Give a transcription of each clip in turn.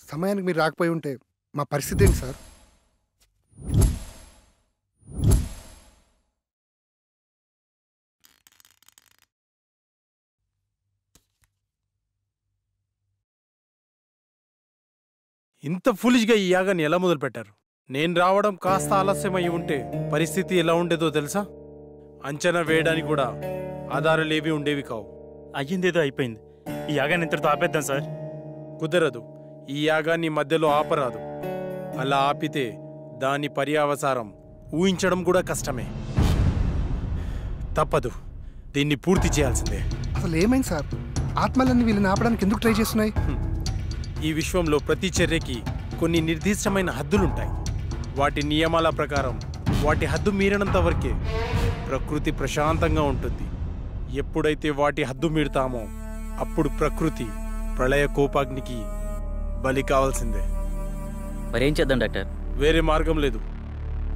సమయానికి మీరు రాకపోయి ఉంటే మా పరిస్థితి ఏంటి సార్? ఇంత ఫులిష్గా ఈ యాగాన్ని ఎలా మొదలుపెట్టారు? నేను రావడం కాస్త ఆలస్యమై ఉంటే పరిస్థితి ఎలా ఉండేదో తెలుసా? అంచనా వేయడానికి కూడా ఆధారాలేవి ఉండేవి కావు. అయ్యిందేదో అయిపోయింది. ఈ యాగాన్ని ఇంతటితో ఆపేద్దాం సార్. కుదరదు. ఈ యాగాన్ని మధ్యలో ఆపరాదు. అలా ఆపితే దాని పర్యావసారం ఊహించడం కూడా కష్టమే. తప్పదు, దీన్ని పూర్తి చేయాల్సిందే. అసలు ఏమైంది సార్? ఆత్మలన్నీ వీళ్ళని ఆపడానికి ఎందుకు ట్రై చేస్తున్నాయి? ఈ విశ్వంలో ప్రతి చర్యకి కొన్ని నిర్దిష్టమైన హద్దులుంటాయి. వాటి నియమాల ప్రకారం వాటి హద్దు మీరినంత వరకే ప్రకృతి ప్రశాంతంగా ఉంటుంది. ఎప్పుడైతే వాటి హద్దు మీరుతామో అప్పుడు ప్రకృతి ప్రళయ కోపాగ్నికి బలి కావాల్సిందే. మరేం చేద్దాం డాక్టర్? వేరే మార్గం లేదు.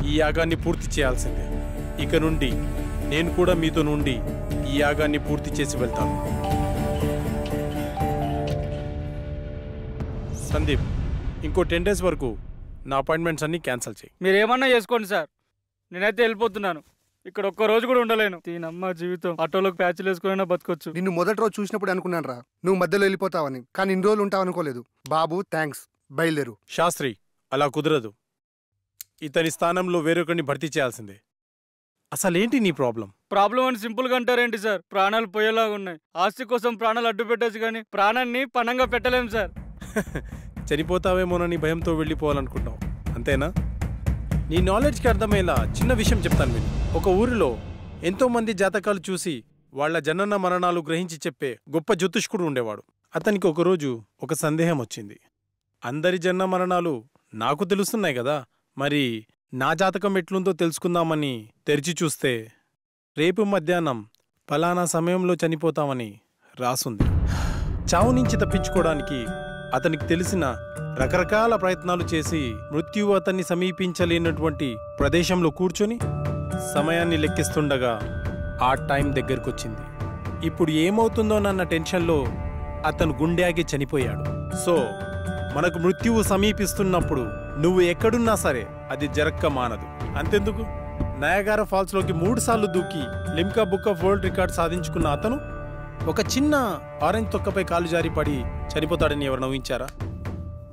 ఈ యాగాన్ని పూర్తి చేయాల్సిందే. ఇక నుండి నేను కూడా మీతో నుండి ఈ యాగాన్ని పూర్తి చేసి వెళ్తాను. సందీప్, ఇంకో 10 days వరకు నా అపాయింట్మెంట్స్ అన్ని క్యాన్సిల్ చేయి. మీరేమన్నా చేసుకోండి సార్, నేనైతే వెళ్ళిపోతున్నాను. ఇక్కడ ఒక్క రోజు కూడా ఉండలేను. దీనమ్మ జీవితం. ఆటోలోకి ప్యాచ్లు వేసుకున్నా బతకొచ్చు. నిన్ను మొదటి రోజు చూసినప్పుడు అనుకున్నాను రా నువ్వు మధ్యలో వెళ్ళిపోతావని, కానీ ఇన్ని రోజులు ఉంటావు అనుకోలేదు. బాబు థ్యాంక్స్, బయలుదేరు. శాస్త్రి, అలా కుదరదు. ఇతని స్థానంలో వేరొకరిని భర్తీ చేయాల్సిందే. అసలేంటి నీ ప్రాబ్లం? ప్రాబ్లం అని సింపుల్గా అంటారేంటి సార్? ప్రాణాలు పోయేలాగా ఉన్నాయి. ఆస్తి కోసం ప్రాణాలు అడ్డు పెట్టచ్చు, కానీ ప్రాణాన్ని పణంగా పెట్టలేము సార్. చనిపోతావేమోనని భయంతో వెళ్ళిపోవాలనుకుంటావు, అంతేనా? నీ నాలెడ్జ్కి అర్థమయ్యేలా చిన్న విషయం చెప్తాను విని. ఒక ఊరిలో ఎంతోమంది జాతకాలు చూసి వాళ్ల జనన మరణాలు గ్రహించి చెప్పే గొప్ప జ్యోతిష్కుడు ఉండేవాడు. అతనికి ఒకరోజు ఒక సందేహం వచ్చింది. అందరి జనన మరణాలు నాకు తెలుస్తున్నాయి కదా, మరి నా జాతకం ఎట్లుందో తెలుసుకుందామని తెరిచి చూస్తే రేపు మధ్యాహ్నం ఫలానా సమయంలో చనిపోతామని రాసుంది. చావు నుంచి తప్పించుకోవడానికి అతనికి తెలిసిన రకరకాల ప్రయత్నాలు చేసి మృత్యువు అతన్ని సమీపించలేనటువంటి ప్రదేశంలో కూర్చొని సమయాన్ని లెక్కిస్తుండగా ఆ టైం దగ్గరకొచ్చింది. ఇప్పుడు ఏమవుతుందోనన్న టెన్షన్లో అతను గుండె చనిపోయాడు. సో మనకు మృత్యువు సమీపిస్తున్నప్పుడు నువ్వు ఎక్కడున్నా సరే అది జరక్క మానదు. అంతెందుకు, నయాగారా ఫాల్స్లోకి 3 సార్లు దూకి Limca book of world record సాధించుకున్న అతను ఒక చిన్న ఆరెంజ్ తొక్కపై కాలు జారి పడి చనిపోతాడని ఎవరు నవ్వించారా?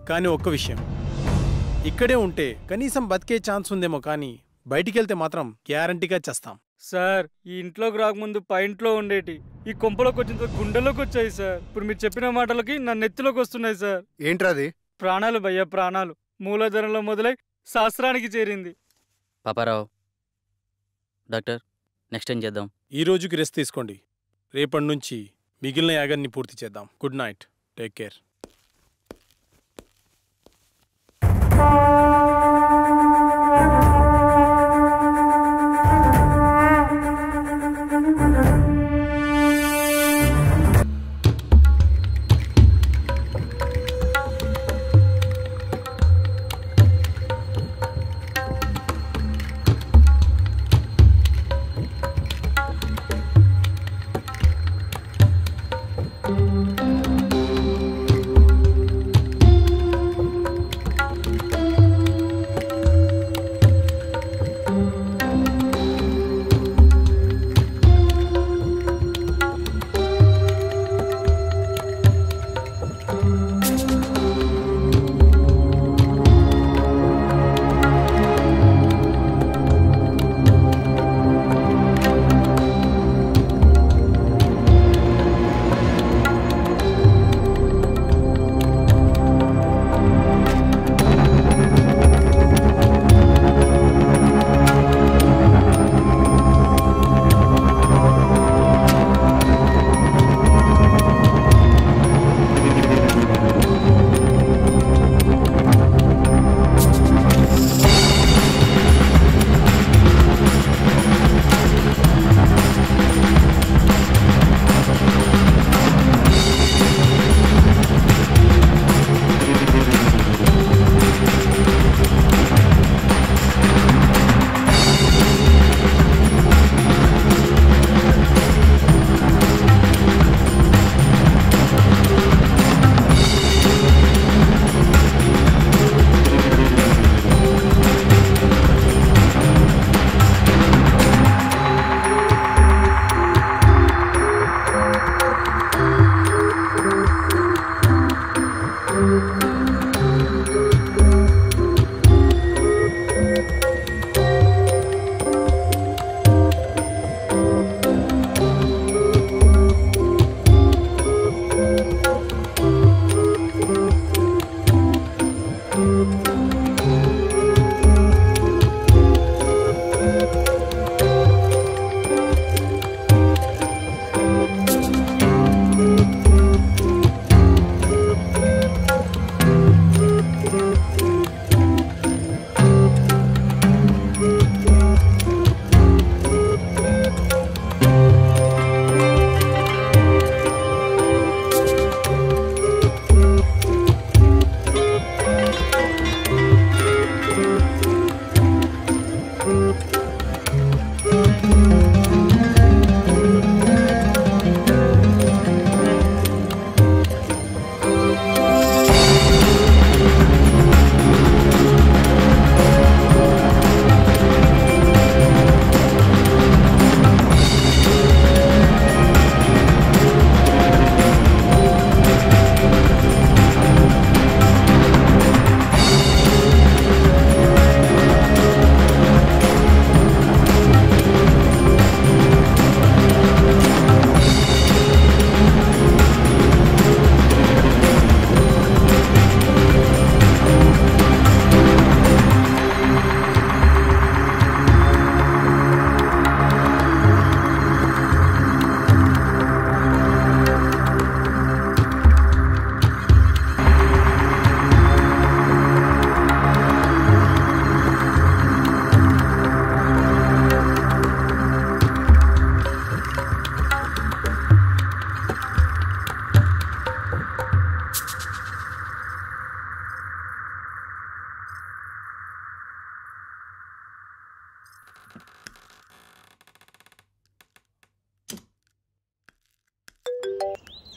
కానీ ఒక్క విషయం, ఇక్కడే ఉంటే కనీసం బతికే ఛాన్స్ ఉందేమో, కానీ బయటికెళ్తే మాత్రం గ్యారంటీగా చేస్తాం. సార్, ఈ ఇంట్లోకి రాకముందు పైంట్లో ఉండేటి ఈ కొంపలోకి వచ్చిన గుండెలోకి వచ్చాయి సార్. ఇప్పుడు మీరు చెప్పిన మాటలకి నా నెత్తిలోకి వస్తున్నాయి సార్. ఏంట్రాది? ప్రాణాలు భయ్యా, ప్రాణాలు. మూలధనంలో మొదలై శాస్త్రానికి చేరింది. పాపారావు, డాక్టర్ నెక్స్ట్ ఏం చేద్దాం? ఈ రోజుకి రెస్ట్ తీసుకోండి. రేపటి నుంచి మిగిలిన యాగాన్ని పూర్తి చేద్దాం. Good night, take care.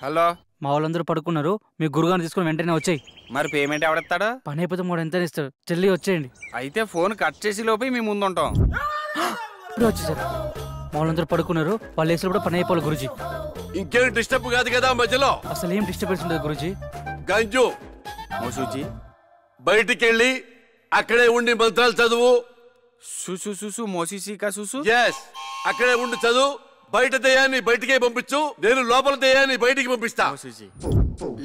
Hello, మా వాళ్ళందరూ పడుకున్నారు. మీ గురుగారిని తీసుకుని వెంటనే వచ్చేయి. మరి పేమెంట్ ఎవడెత్తాడు? పని అయిపోతే మూడు ఎంత ఇస్తారు? జల్దీ వచ్చేయండి. అయితే ఫోన్ కట్ చేసి లోపే మీ ముందు ఉంటాం. ఇప్పుడు వచ్చేసారు. మా వాళ్ళందరూ పడుకున్నారు. వాళ్ళు వేసి కూడా పని అయిపోవాలి గురుజీ. ఇంకేం డిస్టర్బ్ కాదు కదా మధ్యలో? అసలు ఏం డిస్టర్బెన్స్ ఉండదు గురుజీ. గంజు మోసూజీ, బయటికి వెళ్ళి అక్కడే ఉండి మంత్రాలు చదువు. సుసు సుసు మోసీసీకా సుసు. ఎస్, అక్కడే ఉండి చదువు. బయట దయ్యాన్ని బయటికే పంపించు, నేను లోపల దయ్యాన్ని బయటికి పంపిస్తా. మోసూజీ,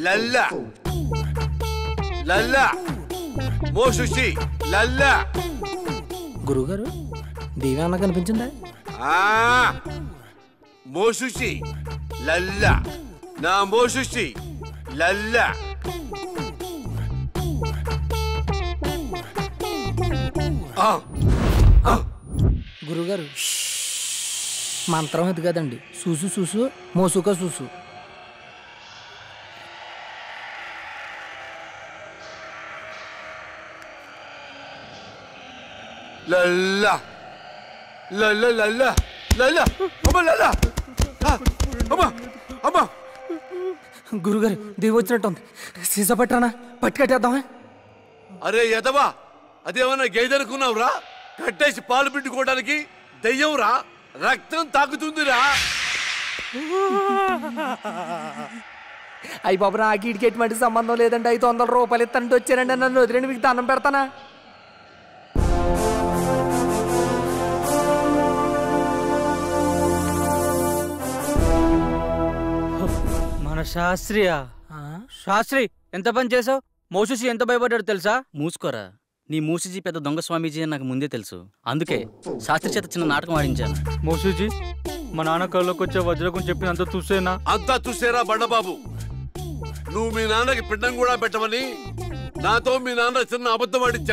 లల్లా లల్లా మోసుషి లల్లా. గురుగారు దేవి అన్న కనిపించిందా? మోసుషి లల్లా, నా మోసుషి లల్లా. గురుగారు మంత్రం ఇది కదండి. చూసు చూసు మోసుక చూసు. లల్లా లల్లా లల్లా లల్లా. అమ్మ లల్లా, అమ్మ అమ్మ. గురుగారు దేవి వచ్చినట్టుంది. సీసా పట్టరానా? పట్టుకట్టేద్దామా? అరే ఎదవా, అదేమన్నా గేదెనుకున్నావురా? కట్టేసి పాలు పిండుకోవడానికి దెయ్యంరా, రక్తం తాకుతుందిరా. అయ్యి బాబు, నాకు ఇటుకి ఎటువంటి సంబంధం లేదండి. 500 రూపాయలు ఇస్తానంటే వచ్చానండి. నన్ను వదిలేండి, మీకు దండం పెడతానా? మన శాస్త్రియా? శాస్త్రి, ఎంత పని చేసావు? మోసూసి ఎంత భయపడ్డాడు తెలుసా? మూసుకోరా. నీ మూసిజీ పెద్ద దొంగ స్వామీజీ అని నాకు ముందే తెలుసు. అందుకే శాస్త్రి చేత చిన్న నాటకం ఆడించాను. మోసూజీ, మా నాన్న కళ్ళకి వచ్చే వజ్రకం చెప్పినంత చూసేనా? అంతా చూసేరా బండబాబు. నువ్వు మీ నాన్నకి పిండం కూడా పెట్టమని నాతో మీ నాన్న చిన్న అబద్ధం ఆడించాడు.